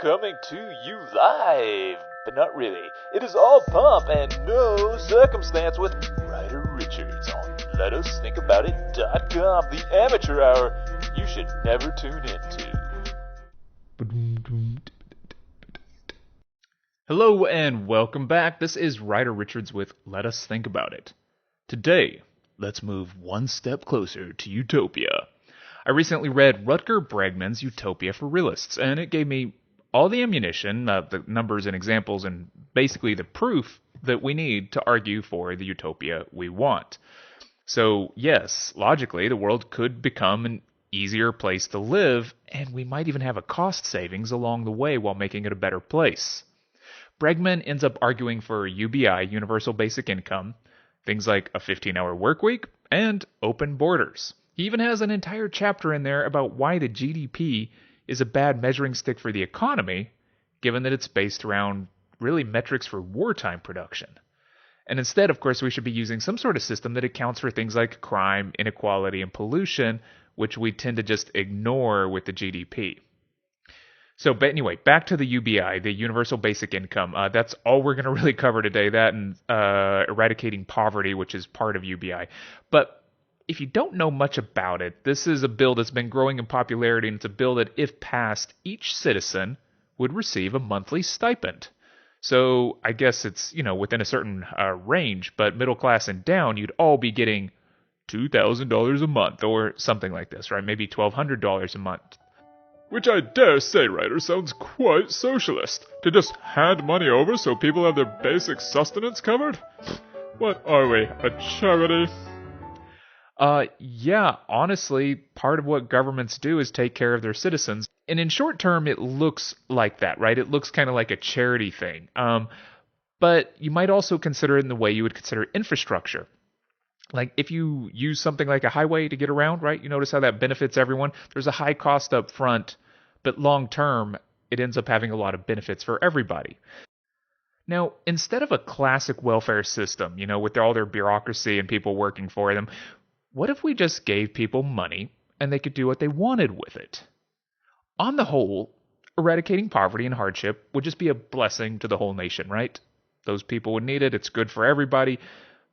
Coming to you live, but not really. It is all pomp and no circumstance with Ryder Richards on LetUsThinkAboutIt.com, the amateur hour you should never tune into. Hello and welcome back. This is Ryder Richards with Let Us Think About It. Today, let's move one step closer to Utopia. I recently read Rutger Bregman's Utopia for Realists, and it gave me all the ammunition, the numbers and examples, and basically the proof that we need to argue for the utopia we want. So, yes, logically, the world could become an easier place to live, and we might even have a cost savings along the way while making it a better place. Bregman ends up arguing for UBI, Universal Basic Income, things like a 15-hour work week, and open borders. He even has an entire chapter in there about why the GDP is a bad measuring stick for the economy, given that it's based around really metrics for wartime production. And instead, of course, we should be using some sort of system that accounts for things like crime, inequality, and pollution, which we tend to just ignore with the GDP. So, but anyway, back to the UBI, the Universal Basic Income. That's all we're going to really cover today, that and eradicating poverty, which is part of UBI. But if you don't know much about it, this is a bill that's been growing in popularity, and it's a bill that, if passed, each citizen would receive a monthly stipend. So I guess it's, within a certain range, but middle class and down, you'd all be getting $2,000 a month or something like this, right? Maybe $1,200 a month. Which I dare say, Ryder, sounds quite socialist. To just hand money over so people have their basic sustenance covered? What are we, a charity? Yeah, honestly, part of what governments do is take care of their citizens. And in short term, it looks like that, right? It looks kind of like a charity thing. But you might also consider it in the way you would consider infrastructure. Like if you use something like a highway to get around, right? You notice how that benefits everyone. There's a high cost up front, but long term, it ends up having a lot of benefits for everybody. Now, instead of a classic welfare system, with all their bureaucracy and people working for them, what if we just gave people money and they could do what they wanted with it? On the whole, eradicating poverty and hardship would just be a blessing to the whole nation, right? Those people would need it. It's good for everybody.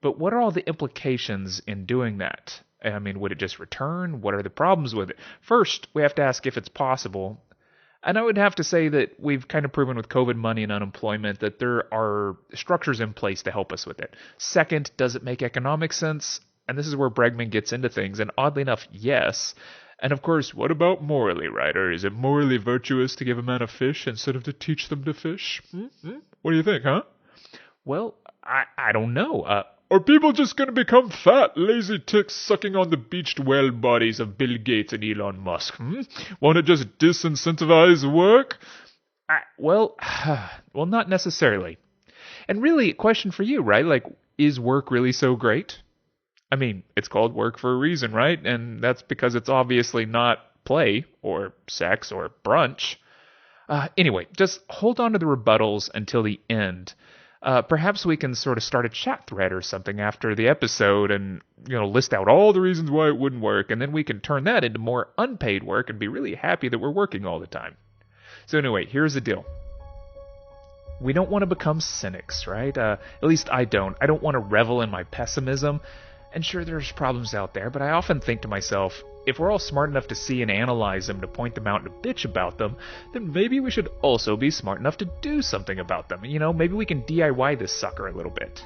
But what are all the implications in doing that? I mean, would it just return? What are the problems with it? First, we have to ask if it's possible. And I would have to say that we've kind of proven with COVID money and unemployment that there are structures in place to help us with it. Second, does it make economic sense? And this is where Bregman gets into things. And oddly enough, yes. And of course, what about morally, Ryder? Is it morally virtuous to give a man a fish instead of to teach them to fish? What do you think, huh? Well, I don't know. Are people just going to become fat, lazy ticks sucking on the beached whale bodies of Bill Gates and Elon Musk? Want to just disincentivize work? Well, not necessarily. And really, a question for you, right? Like, is work really so great? I mean, it's called work for a reason, right? And that's because it's obviously not play or sex or brunch. Anyway, just hold on to the rebuttals until the end. Perhaps we can sort of start a chat thread or something after the episode and, list out all the reasons why it wouldn't work, and then we can turn that into more unpaid work and be really happy that we're working all the time. So anyway, here's the deal. We don't want to become cynics, right? At least I don't. I don't want to revel in my pessimism. And sure, there's problems out there, but I often think to myself, if we're all smart enough to see and analyze them, to point them out and to bitch about them, then maybe we should also be smart enough to do something about them. Maybe we can DIY this sucker a little bit.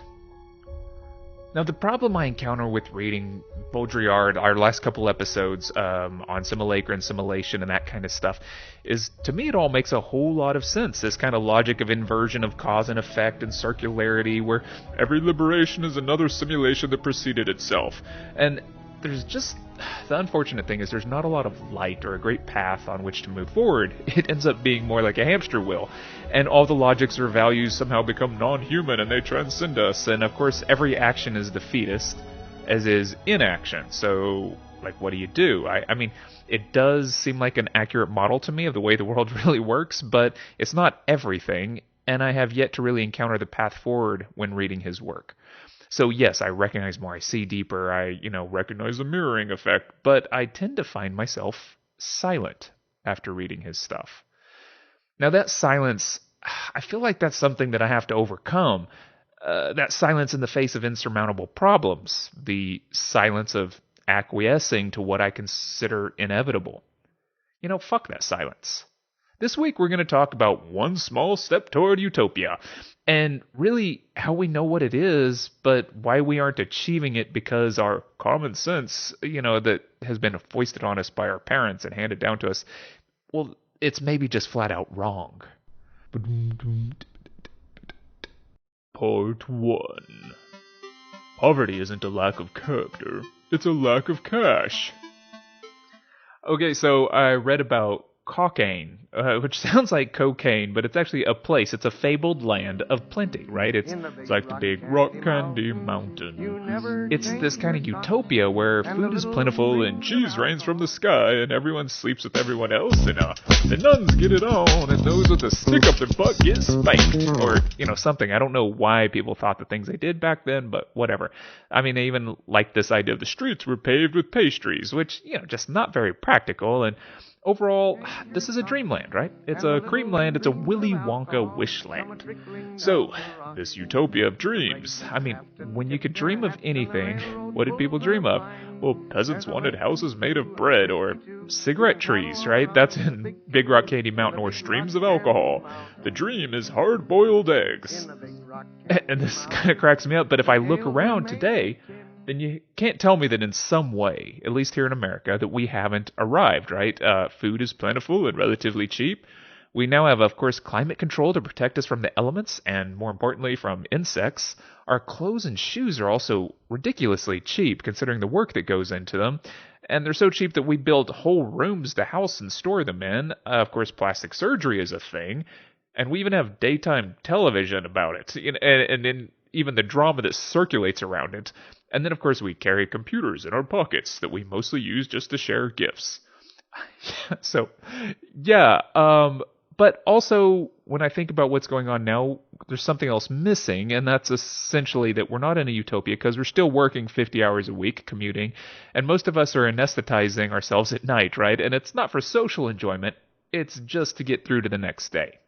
Now, the problem I encounter with reading Baudrillard, our last couple episodes on simulacra and simulation and that kind of stuff, is to me it all makes a whole lot of sense. This kind of logic of inversion of cause and effect and circularity, where every liberation is another simulation that preceded itself. And there's just, the unfortunate thing is there's not a lot of light or a great path on which to move forward. It ends up being more like a hamster wheel. And all the logics or values somehow become non-human and they transcend us. And of course, every action is defeatist, as is inaction. So, what do you do? I mean, it does seem like an accurate model to me of the way the world really works, but it's not everything. And I have yet to really encounter the path forward when reading his work. So yes, I recognize more, I see deeper, I, recognize the mirroring effect, but I tend to find myself silent after reading his stuff. Now that silence, I feel like that's something that I have to overcome. That silence in the face of insurmountable problems. The silence of acquiescing to what I consider inevitable. Fuck that silence. This week we're going to talk about one small step toward utopia, and really how we know what it is, but why we aren't achieving it because our common sense, that has been foisted on us by our parents and handed down to us, well, it's maybe just flat out wrong. Part 1. Poverty isn't a lack of character, it's a lack of cash. Okay, so I read about Cockaigne, which sounds like cocaine, but it's actually a place. It's a fabled land of plenty, right? It's like the big rock candy mountain. It's this kind of utopia where food is plentiful and cheese rains from the sky and everyone sleeps with everyone else and the nuns get it on and those with a stick up their butt get spanked. Or, something. I don't know why people thought the things they did back then, but whatever. I mean, they even liked this idea of the streets were paved with pastries, which, just not very practical. And overall, this is a dreamland, right? It's a creamland, it's a Willy Wonka wishland. So, this utopia of dreams. I mean, when you could dream of anything, what did people dream of? Well, peasants wanted houses made of bread or cigarette trees, right? That's in Big Rock Candy Mountain. Or streams of alcohol. The dream is hard-boiled eggs. And this kind of cracks me up, but if I look around today, then you can't tell me that in some way, at least here in America, that we haven't arrived, right? Food is plentiful and relatively cheap. We now have, of course, climate control to protect us from the elements and, more importantly, from insects. Our clothes and shoes are also ridiculously cheap, considering the work that goes into them. And they're so cheap that we build whole rooms to house and store them in. Of course, plastic surgery is a thing. And we even have daytime television about it. And in even the drama that circulates around it. And then, of course, we carry computers in our pockets that we mostly use just to share gifs. So, yeah. But also, when I think about what's going on now, there's something else missing, and that's essentially that we're not in a utopia because we're still working 50 hours a week, commuting, and most of us are anesthetizing ourselves at night, right? And it's not for social enjoyment, it's just to get through to the next day.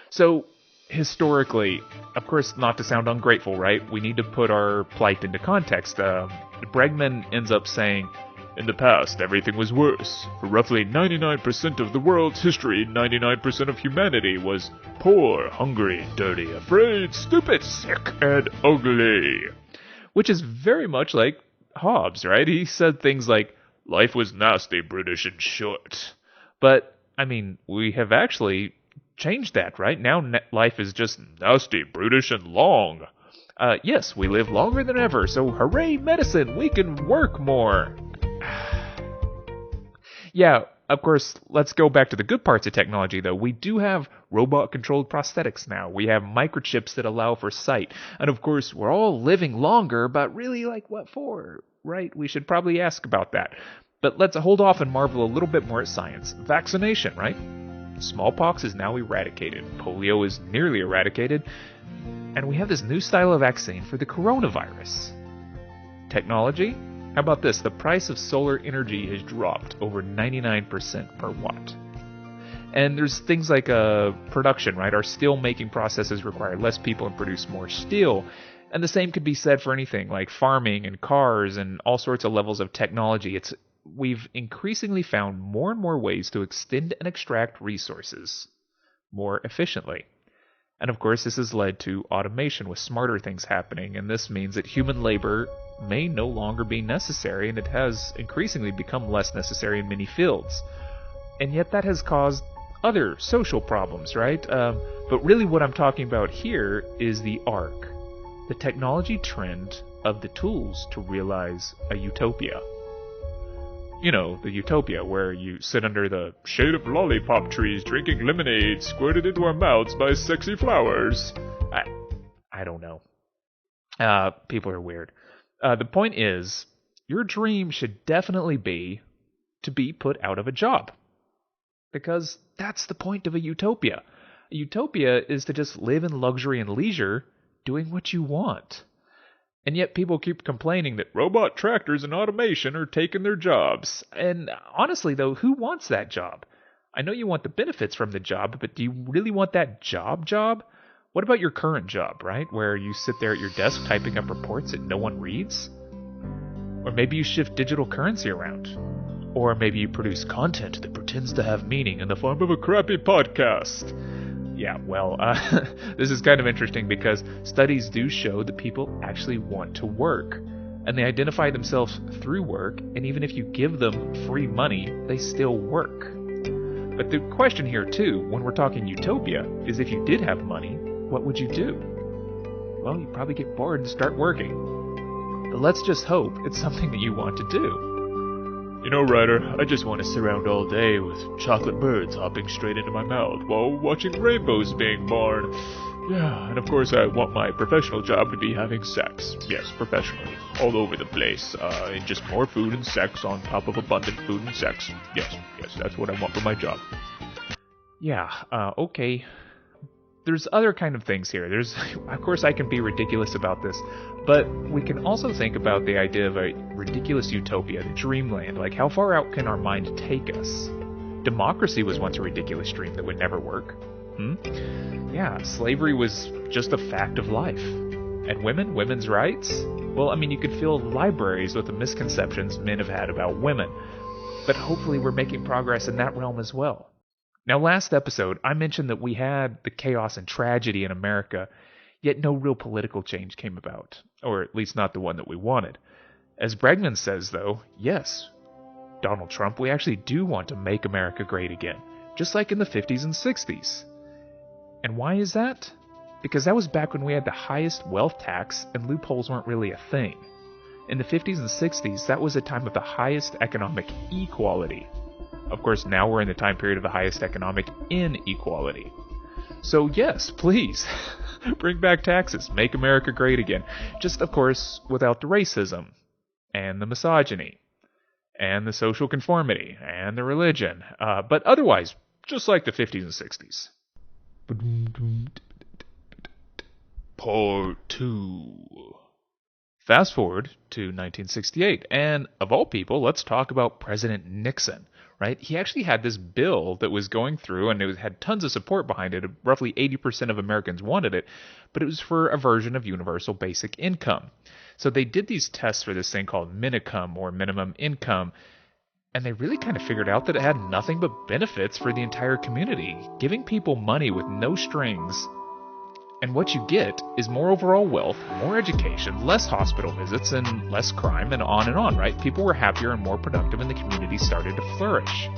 So, historically, of course, not to sound ungrateful, right? We need to put our plight into context. Bregman ends up saying, in the past, everything was worse. For roughly 99% of the world's history, 99% of humanity was poor, hungry, dirty, afraid, stupid, sick, and ugly. Which is very much like Hobbes, right? He said things like, life was nasty, brutish, and short. But, I mean, we have actually changed that, right? Now life is just nasty, brutish, and long. Yes, we live longer than ever, so hooray medicine, we can work more. Yeah, of course, let's go back to the good parts of technology, though. We do have robot-controlled prosthetics now. We have microchips that allow for sight. And of course, we're all living longer, but really, like, what for? Right? We should probably ask about that. But let's hold off and marvel a little bit more at science. Vaccination, right? Smallpox is now eradicated. Polio is nearly eradicated. And we have this new style of vaccine for the coronavirus. Technology? How about this? The price of solar energy has dropped over 99% per watt. And there's things like production, right? Our steel-making processes require less people and produce more steel. And the same could be said for anything like farming and cars and all sorts of levels of technology. We've increasingly found more and more ways to extend and extract resources more efficiently. And of course, this has led to automation with smarter things happening, and this means that human labor may no longer be necessary, and it has increasingly become less necessary in many fields. And yet that has caused other social problems, right? But really what I'm talking about here is the arc, the technology trend of the tools to realize a utopia. You know, the utopia where you sit under the shade of lollipop trees drinking lemonade squirted into our mouths by sexy flowers. I don't know. People are weird. The point is, your dream should definitely be to be put out of a job. Because that's the point of a utopia. A utopia is to just live in luxury and leisure, doing what you want. And yet people keep complaining that robot tractors and automation are taking their jobs. And honestly, though, who wants that job? I know you want the benefits from the job, but do you really want that job? What about your current job, right? Where you sit there at your desk typing up reports that no one reads? Or maybe you shift digital currency around. Or maybe you produce content that pretends to have meaning in the form of a crappy podcast. Yeah, well, this is kind of interesting because studies do show that people actually want to work. And they identify themselves through work, and even if you give them free money, they still work. But the question here, too, when we're talking utopia, is if you did have money, what would you do? Well, you'd probably get bored and start working. But let's just hope it's something that you want to do. You know, Ryder, I just want to sit around all day with chocolate birds hopping straight into my mouth while watching rainbows being born. Yeah, and of course I want my professional job to be having sex. Yes, professionally. All over the place. And just more food and sex on top of abundant food and sex. Yes, that's what I want for my job. Yeah, okay. There's other kind of things here. Of course I can be ridiculous about this, but we can also think about the idea of a ridiculous utopia, the dreamland. Like, how far out can our mind take us? Democracy was once a ridiculous dream that would never work. Yeah, slavery was just a fact of life. And women's rights? Well, I mean, you could fill libraries with the misconceptions men have had about women. But hopefully we're making progress in that realm as well. Now, last episode, I mentioned that we had the chaos and tragedy in America, yet no real political change came about. Or at least not the one that we wanted. As Bregman says, though, yes, Donald Trump, we actually do want to make America great again. Just like in the 50s and 60s. And why is that? Because that was back when we had the highest wealth tax and loopholes weren't really a thing. In the 50s and 60s, that was a time of the highest economic equality. Of course, now we're in the time period of the highest economic inequality. So yes, please, bring back taxes, make America great again. Just, of course, without the racism, and the misogyny, and the social conformity, and the religion. But otherwise, just like the 50s and 60s. Part 2. Fast forward to 1968, and of all people, let's talk about President Nixon, right? He actually had this bill that was going through, and it had tons of support behind it. Roughly 80% of Americans wanted it, but it was for a version of universal basic income. So they did these tests for this thing called minicum, or minimum income, and they really kind of figured out that it had nothing but benefits for the entire community, giving people money with no strings. And what you get is more overall wealth, more education, less hospital visits, and less crime, and on, right? People were happier and more productive, and the community started to flourish.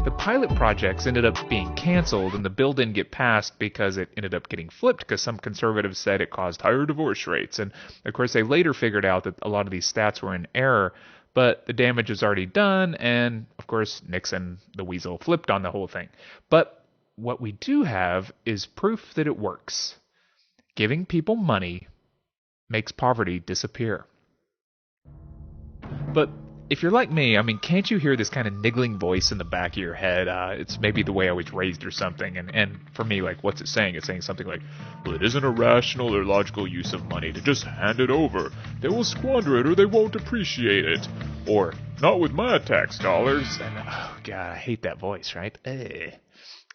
The pilot projects ended up being canceled, and the bill didn't get passed because it ended up getting flipped because some conservatives said it caused higher divorce rates. And, of course, they later figured out that a lot of these stats were in error, but the damage was already done, and, of course, Nixon, the weasel, flipped on the whole thing. But what we do have is proof that it works. Giving people money makes poverty disappear. But if you're like me, I mean, can't you hear this kind of niggling voice in the back of your head? It's maybe the way I was raised or something. And for me, like, what's it saying? It's saying something like, well, it isn't a rational or logical use of money to just hand it over. They will squander it or they won't appreciate it. Or, not with my tax dollars. And, oh, God, I hate that voice, right?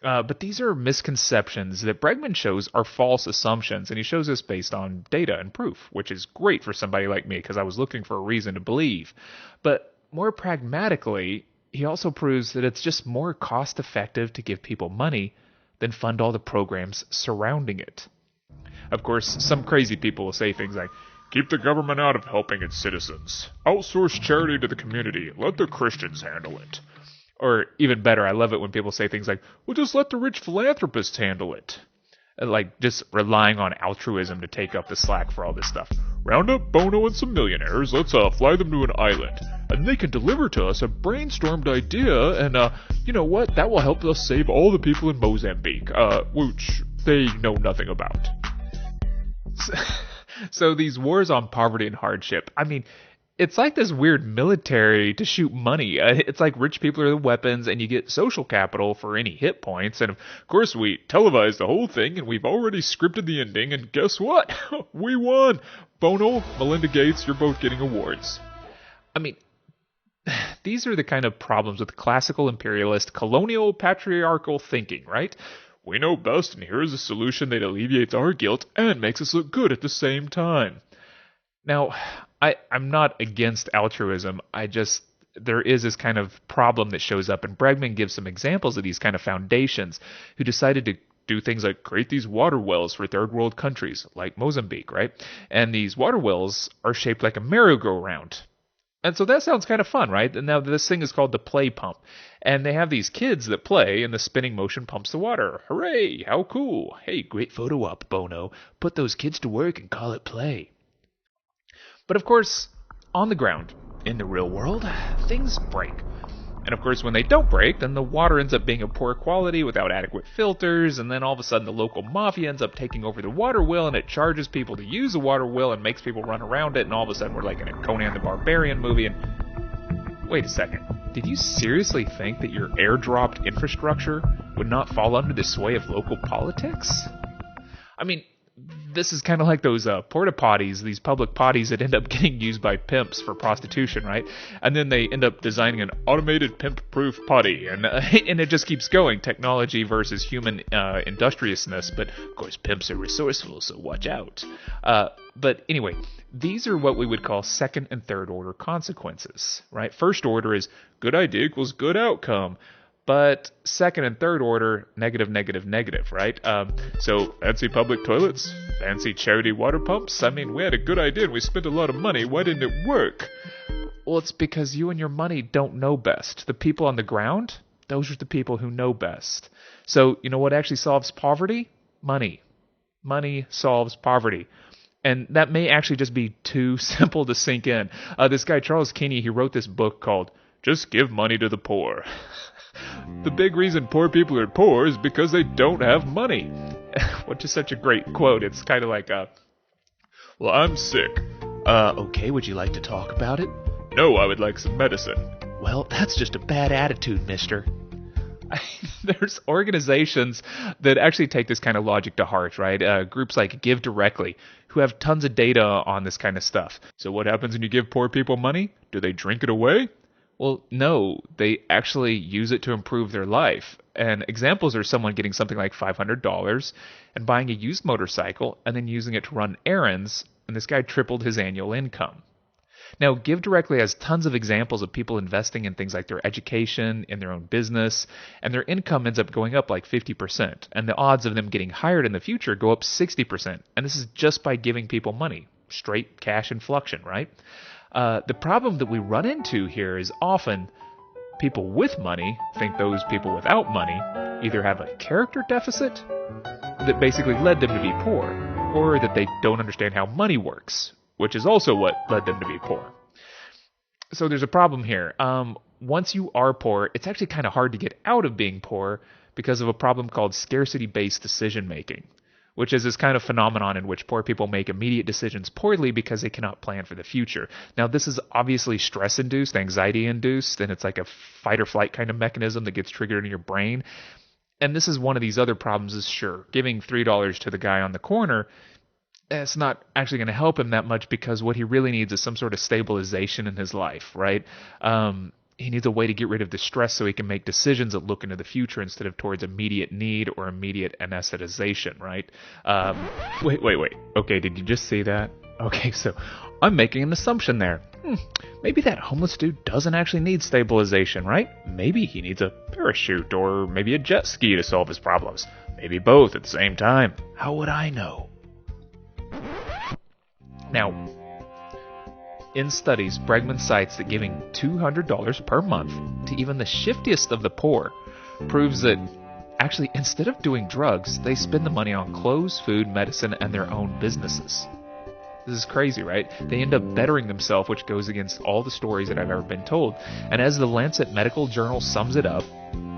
But these are misconceptions that Bregman shows are false assumptions, and he shows this based on data and proof, which is great for somebody like me because I was looking for a reason to believe. But more pragmatically, he also proves that it's just more cost-effective to give people money than fund all the programs surrounding it. Of course, some crazy people will say things like, keep the government out of helping its citizens. Outsource charity to the community. Let the Christians handle it. Or even better, I love it when people say things like, well, just let the rich philanthropists handle it. Like, just relying on altruism to take up the slack for all this stuff. Round up Bono and some millionaires, let's fly them to an island. And they can deliver to us a brainstormed idea, and you know what? That will help us save all the people in Mozambique, which they know nothing about. So these wars on poverty and hardship, I mean, it's like this weird military to shoot money. It's like rich people are the weapons, and you get social capital for any hit points. And of course, we televised the whole thing, and we've already scripted the ending. And guess what? We won. Bono, Melinda Gates, you're both getting awards. I mean, These are the kind of problems with classical imperialist, colonial, patriarchal thinking, right? We know best, and here is a solution that alleviates our guilt and makes us look good at the same time. Now, I'm not against altruism. There is this kind of problem that shows up, and Bregman gives some examples of these kind of foundations who decided to do things like create these water wells for third world countries, like Mozambique, right? And these water wells are shaped like a merry-go-round. And so that sounds kind of fun, right? And now this thing is called the play pump. And they have these kids that play, and the spinning motion pumps the water. Hooray! How cool! Hey, great photo op, Bono. Put those kids to work and call it play. But of course, on the ground, in the real world, things break. And of course, when they don't break, then the water ends up being of poor quality without adequate filters, and then all of a sudden the local mafia ends up taking over the water wheel, and it charges people to use the water wheel and makes people run around it, and all of a sudden we're like in a Conan the Barbarian movie, and... Wait a second. Did you seriously think that your airdropped infrastructure would not fall under the sway of local politics? I mean, this is kind of like those porta potties, these public potties that end up getting used by pimps for prostitution, right? And then they end up designing an automated pimp-proof potty, and it just keeps going. Technology versus human industriousness, but of course pimps are resourceful, so watch out. But anyway, these are what we would call second and third order consequences, right? First order is good idea equals good outcome. But second and third order, negative, negative, negative, right? So, fancy public toilets? Fancy charity water pumps? I mean, we had a good idea and we spent a lot of money. Why didn't it work? Well, it's because you and your money don't know best. The people on the ground, those are the people who know best. So, you know what actually solves poverty? Money. Money solves poverty. And that may actually just be too simple to sink in. This guy, Charles Kinney, he wrote this book called Just Give Money to the Poor. The big reason poor people are poor is because they don't have money. Which is such a great quote. It's kind of like, well, I'm sick. Okay, would you like to talk about it? No, I would like some medicine. Well, that's just a bad attitude, mister. There's organizations that actually take this kind of logic to heart, right? Groups like Give Directly, who have tons of data on this kind of stuff. So what happens when you give poor people money? Do they drink it away? Well, no, they actually use it to improve their life. And examples are someone getting something like $500 and buying a used motorcycle and then using it to run errands, and this guy tripled his annual income. Now, Give Directly has tons of examples of people investing in things like their education, in their own business, and their income ends up going up like 50%, and the odds of them getting hired in the future go up 60%, and this is just by giving people money. Straight cash inflation, right? The problem that we run into here is often people with money think those people without money either have a character deficit that basically led them to be poor, or that they don't understand how money works, which is also what led them to be poor. So there's a problem here. Once you are poor, it's actually kind of hard to get out of being poor because of a problem called scarcity-based decision-making, which is this kind of phenomenon in which poor people make immediate decisions poorly because they cannot plan for the future. Now, this is obviously stress-induced, anxiety-induced, and it's like a fight-or-flight kind of mechanism that gets triggered in your brain. And this is one of these other problems is, sure, giving $3 to the guy on the corner, it's not actually going to help him that much because what he really needs is some sort of stabilization in his life, right? He needs a way to get rid of the stress so he can make decisions that look into the future instead of towards immediate need or immediate anesthetization, right? Wait. Okay, did you just see that? Okay, so I'm making an assumption there. Maybe that homeless dude doesn't actually need stabilization, right? Maybe he needs a parachute or maybe a jet ski to solve his problems. Maybe both at the same time. How would I know? Now, in studies, Bregman cites that giving $200 per month to even the shiftiest of the poor proves that actually instead of doing drugs, they spend the money on clothes, food, medicine, and their own businesses. This is crazy, right? They end up bettering themselves, which goes against all the stories that I've ever been told. And as the Lancet Medical Journal sums it up,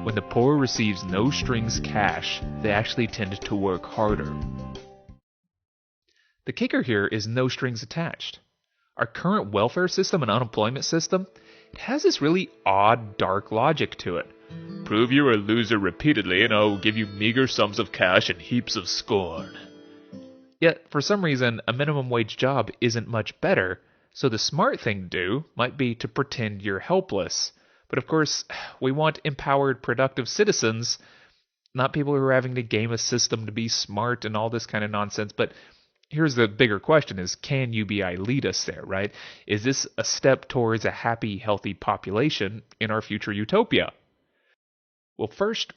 when the poor receives no strings cash, they actually tend to work harder. The kicker here is no strings attached. Our current welfare system and unemployment system, it has this really odd, dark logic to it. Prove you're a loser repeatedly and I'll give you meager sums of cash and heaps of scorn. Yet, for some reason, a minimum wage job isn't much better So the smart thing to do might be to pretend you're helpless. But of course, we want empowered, productive citizens, not people who are having to game a system to be smart and all this kind of nonsense. But here's the bigger question is, can UBI lead us there, right? Is this a step towards a happy, healthy population in our future utopia? Well, first,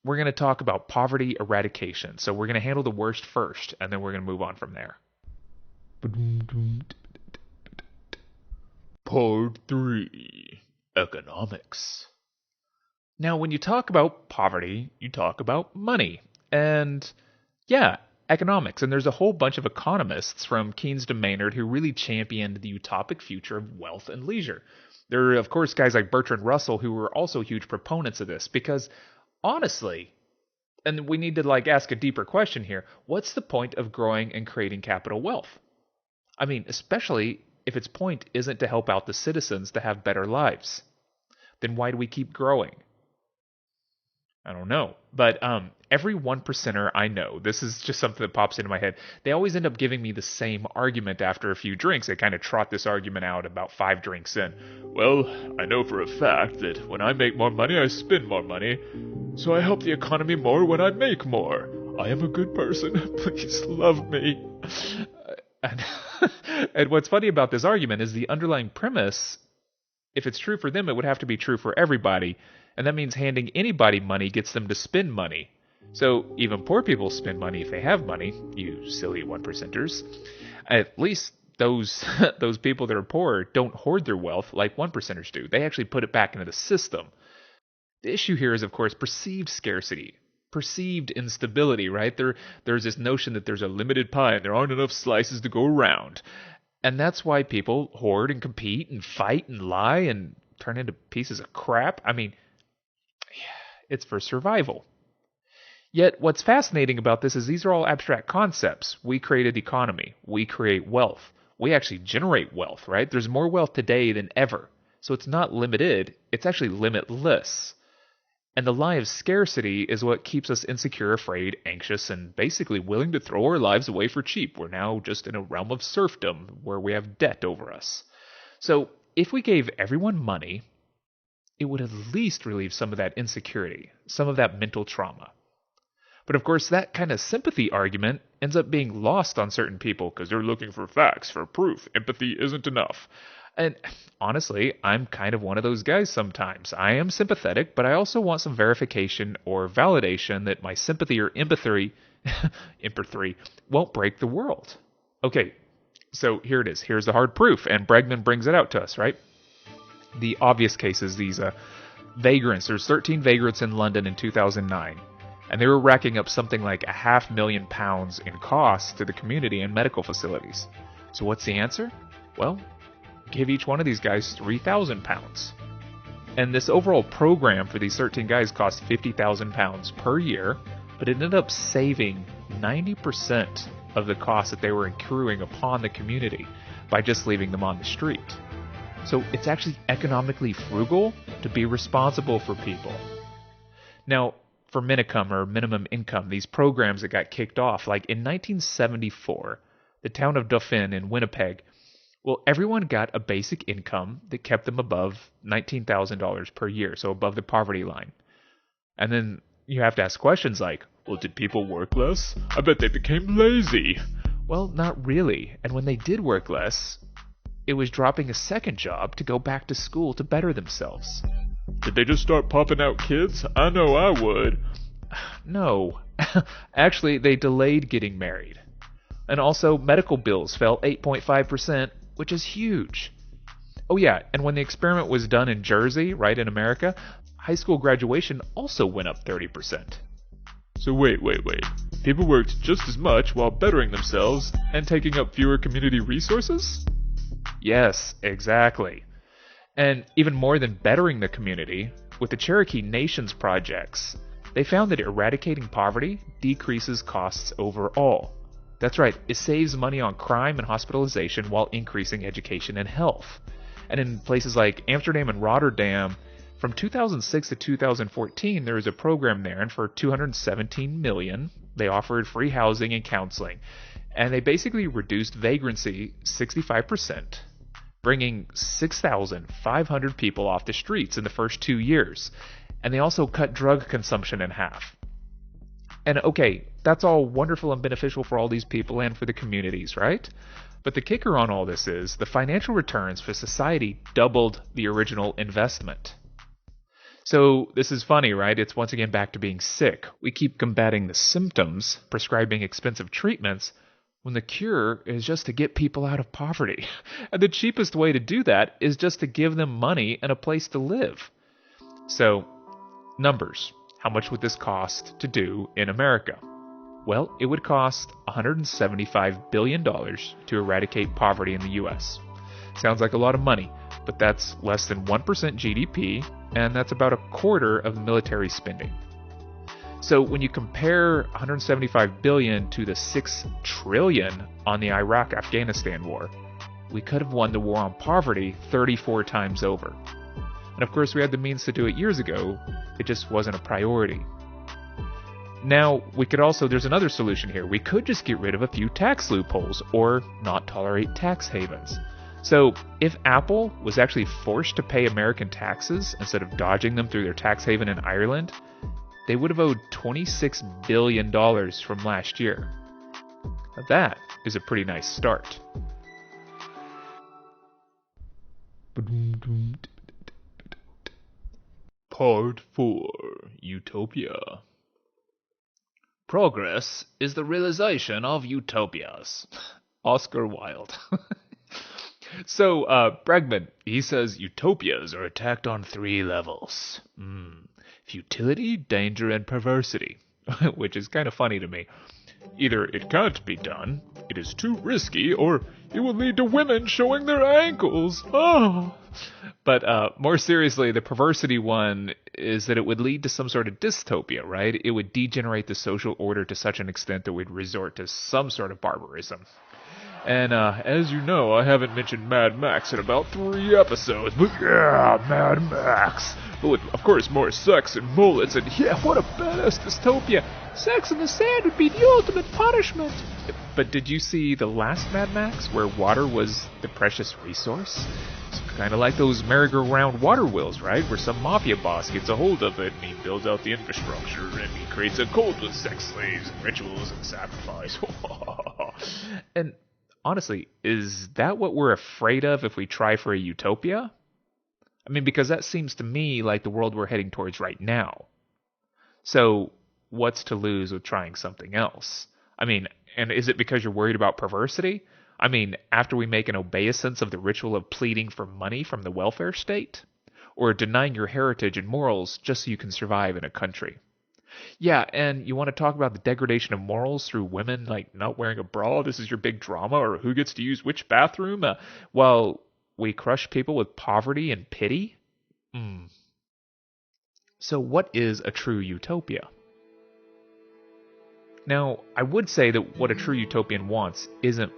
we're going to talk about poverty eradication. So we're going to handle the worst first, and then we're going to move on from there. Part 3. Economics. Now, when you talk about poverty, you talk about money. And yeah, economics. And there's a whole bunch of economists from Keynes to Maynard who really championed the utopic future of wealth and leisure. There are, of course, guys like Bertrand Russell who were also huge proponents of this because, honestly, and we need to ask a deeper question here, what's the point of growing and creating capital wealth? I mean, especially if its point isn't to help out the citizens to have better lives. Then why do we keep growing? I don't know. But every 1%er I know, this is just something that pops into my head, they always end up giving me the same argument after a few drinks. They kind of trot this argument out about 5 drinks in. Well, I know for a fact that when I make more money, I spend more money. So I help the economy more when I make more. I am a good person. Please love me. And what's funny about this argument is the underlying premise, if it's true for them, it would have to be true for everybody. And that means handing anybody money gets them to spend money. So even poor people spend money if they have money, you silly 1%ers. At least those people that are poor don't hoard their wealth like 1%ers do. They actually put it back into the system. The issue here is, of course, perceived scarcity, perceived instability, right? There's this notion that there's a limited pie and there aren't enough slices to go around. And that's why people hoard and compete and fight and lie and turn into pieces of crap. I mean, it's for survival. Yet what's fascinating about this is these are all abstract concepts. We created economy. We create wealth. We actually generate wealth, right? There's more wealth today than ever. So it's not limited. It's actually limitless. And the lie of scarcity is what keeps us insecure, afraid, anxious, and basically willing to throw our lives away for cheap. We're now just in a realm of serfdom where we have debt over us. So if we gave everyone money, it would at least relieve some of that insecurity, some of that mental trauma. But of course, that kind of sympathy argument ends up being lost on certain people because they're looking for facts, for proof. Empathy isn't enough. And honestly, I'm kind of one of those guys sometimes. I am sympathetic, but I also want some verification or validation that my sympathy or empathy won't break the world. Okay, so here it is. Here's the hard proof, and Bregman brings it out to us, right? The obvious case is these vagrants. There's 13 vagrants in London in 2009, and they were racking up something like £500,000 in costs to the community and medical facilities. So what's the answer? Well, give each one of these guys £3,000. And this overall program for these 13 guys cost £50,000 per year, but it ended up saving 90% of the costs that they were accruing upon the community by just leaving them on the street. So it's actually economically frugal to be responsible for people. Now, for Minicum or minimum income, these programs that got kicked off, like in 1974, the town of Dauphin in Winnipeg, well, everyone got a basic income that kept them above $19,000 per year, so above the poverty line. And then you have to ask questions like, well, did people work less? I bet they became lazy. Well, not really. And when they did work less, it was dropping a second job to go back to school to better themselves. Did they just start popping out kids? I know I would. No. Actually, they delayed getting married. And also, medical bills fell 8.5%, which is huge. Oh yeah, and when the experiment was done in Jersey, right in America, high school graduation also went up 30%. So wait. People worked just as much while bettering themselves and taking up fewer community resources? Yes, exactly. And even more than bettering the community, with the Cherokee Nations projects, they found that eradicating poverty decreases costs overall. That's right, it saves money on crime and hospitalization while increasing education and health. And in places like Amsterdam and Rotterdam, from 2006 to 2014, there was a program there, and for $217 million, they offered free housing and counseling. And they basically reduced vagrancy 65%. bringing 6,500 people off the streets in the first 2 years. And they also cut drug consumption in half. And okay, that's all wonderful and beneficial for all these people and for the communities, right? But the kicker on all this is the financial returns for society doubled the original investment. So this is funny, right? It's once again back to being sick. We keep combating the symptoms, prescribing expensive treatments, when the cure is just to get people out of poverty. And the cheapest way to do that is just to give them money and a place to live. So, numbers. How much would this cost to do in America? Well, it would cost $175 billion to eradicate poverty in the U.S. Sounds like a lot of money, but that's less than 1% GDP, and that's about a quarter of the military spending. So when you compare $175 billion to the $6 trillion on the Iraq-Afghanistan war, we could have won the war on poverty 34 times over. And of course we had the means to do it years ago, it just wasn't a priority. Now, there's another solution here. We could just get rid of a few tax loopholes or not tolerate tax havens. So, if Apple was actually forced to pay American taxes instead of dodging them through their tax haven in Ireland, they would have owed $26 billion from last year. Now that is a pretty nice start. Part 4. Utopia. Progress is the realization of utopias. Oscar Wilde. So, Bregman, he says utopias are attacked on 3 levels. Futility, danger, and perversity. Which is kind of funny to me. Either it can't be done, it is too risky, or it will lead to women showing their ankles. Oh. But more seriously, the perversity one is that it would lead to some sort of dystopia, right? It would degenerate the social order to such an extent that we'd resort to some sort of barbarism. And as you know, I haven't mentioned Mad Max in about 3 episodes, but yeah, Mad Max. But with, of course, more sex and mullets, and yeah, what a badass dystopia. Sex in the sand would be the ultimate punishment. But did you see the last Mad Max, where water was the precious resource? It's kind of like those merry-go-round water wheels, right? Where some mafia boss gets a hold of it, and he builds out the infrastructure, and he creates a cult with sex slaves, and rituals, and sacrifice. And honestly, is that what we're afraid of if we try for a utopia? I mean, because that seems to me like the world we're heading towards right now. So, what's to lose with trying something else? I mean, and is it because you're worried about perversity? I mean, after we make an obeisance of the ritual of pleading for money from the welfare state? Or denying your heritage and morals just so you can survive in a country? Yeah, and you want to talk about the degradation of morals through women, like not wearing a bra, this is your big drama, or who gets to use which bathroom, while we crush people with poverty and pity? So what is a true utopia? Now, I would say that what a true utopian wants isn't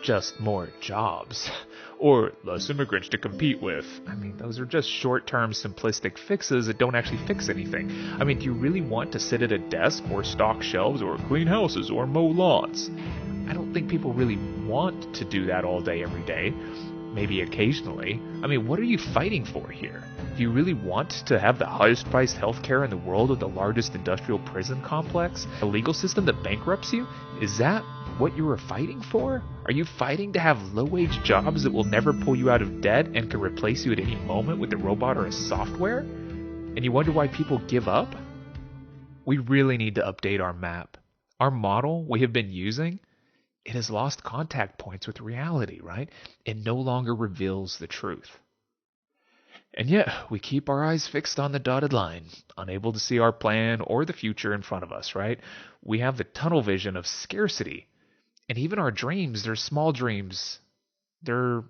just more jobs, or less immigrants to compete with. I mean, those are just short-term simplistic fixes that don't actually fix anything. I mean, do you really want to sit at a desk or stock shelves or clean houses or mow lawns? I don't think people really want to do that all day, every day. Maybe occasionally. I mean, what are you fighting for here? Do you really want to have the highest priced healthcare in the world with the largest industrial prison complex? A legal system that bankrupts you? Is that what you were fighting for? Are you fighting to have low-wage jobs that will never pull you out of debt and can replace you at any moment with a robot or a software? And you wonder why people give up? We really need to update our map. Our model we have been using, it has lost contact points with reality, right? It no longer reveals the truth. And yet, we keep our eyes fixed on the dotted line, unable to see our plan or the future in front of us, right? We have the tunnel vision of scarcity. And even our dreams, they're small dreams. They're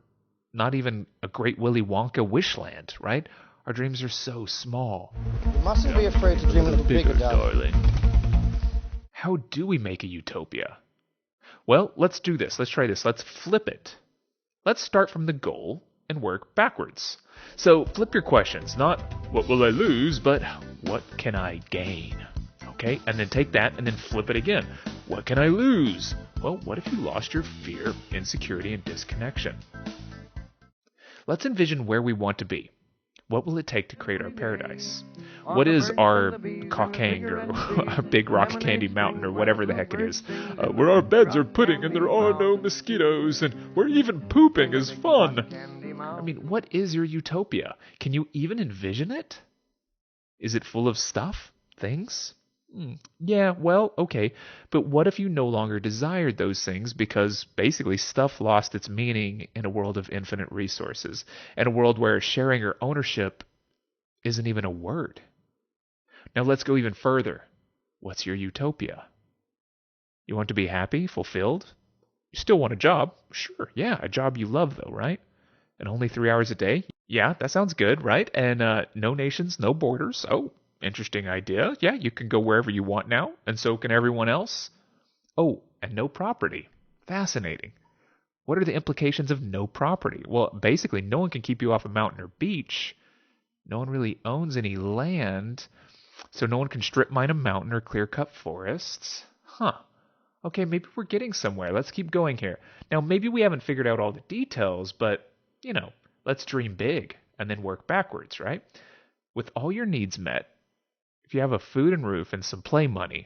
not even a great Willy Wonka wishland, right? Our dreams are so small. You mustn't be afraid to dream a little bigger, darling. How do we make a utopia? Well, let's do this. Let's try this. Let's flip it. Let's start from the goal and work backwards. So flip your questions. Not what will I lose, but what can I gain? Okay, and then take that and then flip it again. What can I lose? Well, what if you lost your fear, insecurity, and disconnection? Let's envision where we want to be. What will it take to create our paradise? What is our Cockaigne or our big rock candy mountain or whatever the heck it is? Where our beds are pudding and there are no mosquitoes, and where even pooping is fun. I mean, what is your utopia? Can you even envision it? Is it full of stuff? Things? Yeah, well, okay. But what if you no longer desired those things because basically stuff lost its meaning in a world of infinite resources, and a world where sharing or ownership isn't even a word? Now let's go even further. What's your utopia? You want to be happy, fulfilled? You still want a job? Sure, yeah, a job you love though, right? And only 3 hours a day? Yeah, that sounds good, right? And no nations, no borders. Oh, interesting idea. Yeah, you can go wherever you want now, and so can everyone else. Oh, and no property. Fascinating. What are the implications of no property? Well, basically, no one can keep you off a mountain or beach. No one really owns any land, so no one can strip mine a mountain or clear cut forests. Huh. Okay, maybe we're getting somewhere. Let's keep going here. Now, maybe we haven't figured out all the details, but, let's dream big and then work backwards, right? With all your needs met, if you have a food and roof and some play money,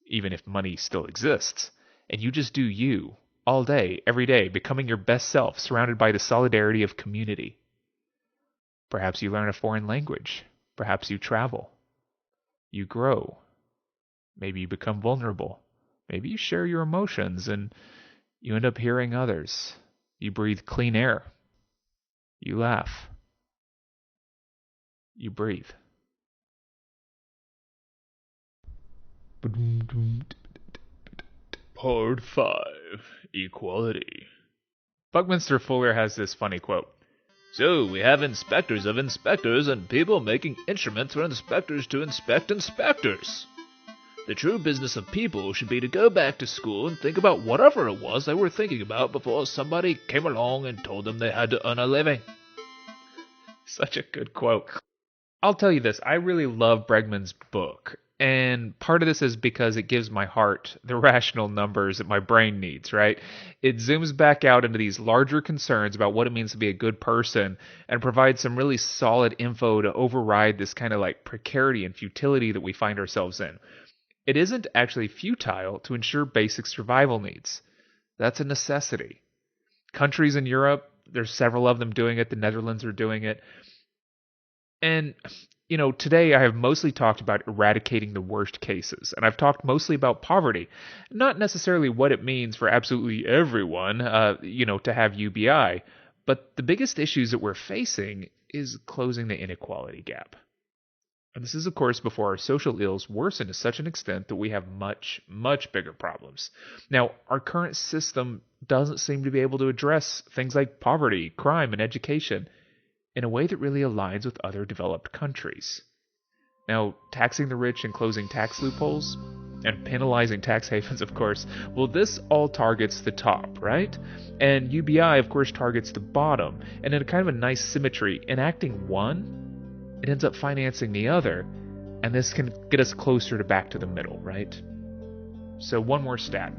even if money still exists, and you just do you all day, every day, becoming your best self, surrounded by the solidarity of community. Perhaps you learn a foreign language. Perhaps you travel. You grow. Maybe you become vulnerable. Maybe you share your emotions and you end up hearing others. You breathe clean air. You laugh. You breathe. Part 5. Equality. Buckminster Fuller has this funny quote. So we have inspectors of inspectors and people making instruments for inspectors to inspect inspectors. The true business of people should be to go back to school and think about whatever it was they were thinking about before somebody came along and told them they had to earn a living. Such a good quote. I'll tell you this, I really love Bregman's book. And part of this is because it gives my heart the rational numbers that my brain needs, right? It zooms back out into these larger concerns about what it means to be a good person and provides some really solid info to override this kind of like precarity and futility that we find ourselves in. It isn't actually futile to ensure basic survival needs. That's a necessity. Countries in Europe, there's several of them doing it. The Netherlands are doing it. And today I have mostly talked about eradicating the worst cases, and I've talked mostly about poverty, not necessarily what it means for absolutely everyone, to have UBI, but the biggest issues that we're facing is closing the inequality gap. And this is, of course, before our social ills worsen to such an extent that we have much, much bigger problems. Now, our current system doesn't seem to be able to address things like poverty, crime, and education in a way that really aligns with other developed countries. Now, taxing the rich and closing tax loopholes, and penalizing tax havens, of course, well, this all targets the top, right? And UBI, of course, targets the bottom. And in a kind of a nice symmetry, enacting one, it ends up financing the other, and this can get us closer to back to the middle, right? So one more stat.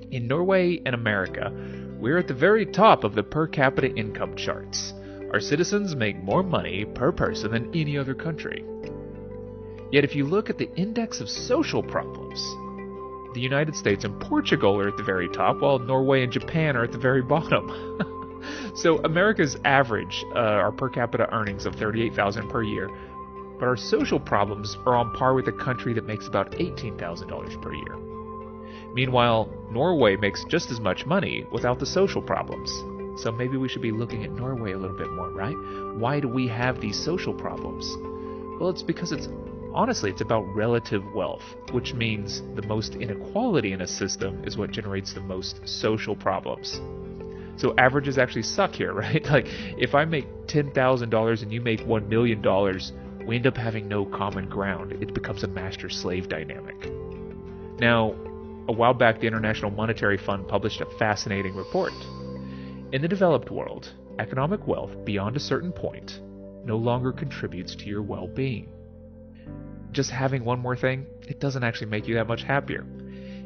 In Norway and America, we're at the very top of the per capita income charts. Our citizens make more money per person than any other country. Yet if you look at the index of social problems, the United States and Portugal are at the very top, while Norway and Japan are at the very bottom. So America's average, our per capita earnings of $38,000 per year, but our social problems are on par with a country that makes about $18,000 per year. Meanwhile, Norway makes just as much money without the social problems. So maybe we should be looking at Norway a little bit more, right? Why do we have these social problems? Well, it's because it's about relative wealth, which means the most inequality in a system is what generates the most social problems. So averages actually suck here, right? Like, if I make $10,000 and you make $1 million, we end up having no common ground. It becomes a master-slave dynamic. Now, a while back, the International Monetary Fund published a fascinating report. In the developed world, economic wealth beyond a certain point no longer contributes to your well-being. Just having one more thing, it doesn't actually make you that much happier.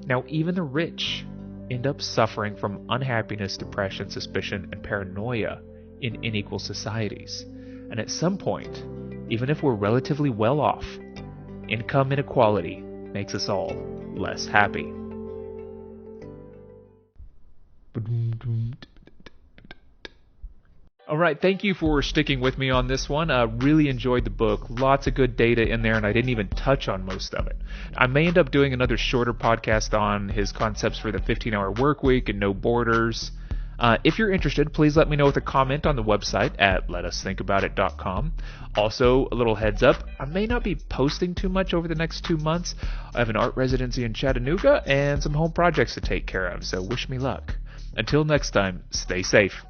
Now, even the rich end up suffering from unhappiness, depression, suspicion, and paranoia in unequal societies. And at some point, even if we're relatively well off, income inequality makes us all less happy. Alright, thank you for sticking with me on this one. I really enjoyed the book. Lots of good data in there, and I didn't even touch on most of it. I may end up doing another shorter podcast on his concepts for the 15-hour work week and no borders. If you're interested, please let me know with a comment on the website at letusthinkaboutit.com. Also, a little heads up, I may not be posting too much over the next 2 months. I have an art residency in Chattanooga and some home projects to take care of, so wish me luck. Until next time, stay safe.